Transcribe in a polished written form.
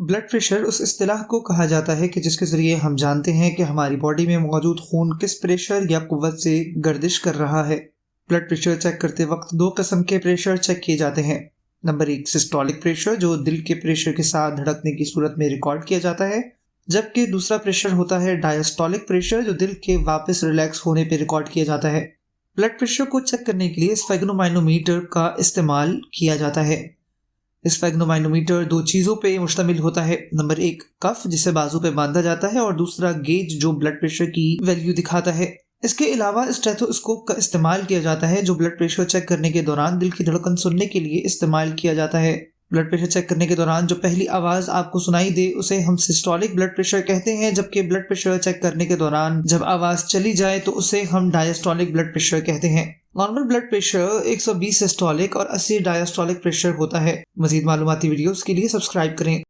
Blood pressure उस इस्तिलाह को कहा जाता है कि जिसके ज़रिए हम जानते हैं कि हमारी बॉडी में मौजूद खून किस प्रेशर या कुव्वत से गर्दिश कर रहा है। ब्लड प्रेशर चेक करते वक्त दो किस्म के प्रेशर चेक किए जाते हैं। नंबर 1 सिस्टोलिक प्रेशर, जो दिल के प्रेशर के साथ धड़कने की सूरत में रिकॉर्ड किया जाता है, जबकि दूसरा प्रेशर होता है डायस्टोलिक प्रेशर, जो दिल के वापस रिलैक्स होने पर रिकॉर्ड किया जाता है। ब्लड प्रेशर को चेक करने के लिए स्फेग्नोमाइनोमीटर का इस्तेमाल किया जाता है। स्फेग्नोमाइनोमीटर दो चीज़ों पे मुश्तमिल होता है। नंबर 1 कफ, जिसे बाजू पे बांधा जाता है, और दूसरा गेज, जो ब्लड प्रेशर की वैल्यू दिखाता है। इसके अलावा स्टेथोस्कोप का इस्तेमाल किया जाता है, जो ब्लड प्रेशर चेक करने के दौरान दिल की धड़कन सुनने के लिए इस्तेमाल किया जाता है। ब्लड प्रेशर चेक करने के दौरान जो पहली आवाज़ आपको सुनाई दे उसे हम सिस्टोलिक ब्लड प्रेशर कहते हैं, जबकि ब्लड प्रेशर चेक करने के दौरान जब आवाज़ चली जाए तो उसे हम डायस्टोलिक ब्लड प्रेशर कहते हैं। नॉर्मल ब्लड प्रेशर 120 सिस्टोलिक और 80 डायस्टोलिक प्रेशर होता है। मज़ीद मालूमाती वीडियोस के लिए सब्सक्राइब करें।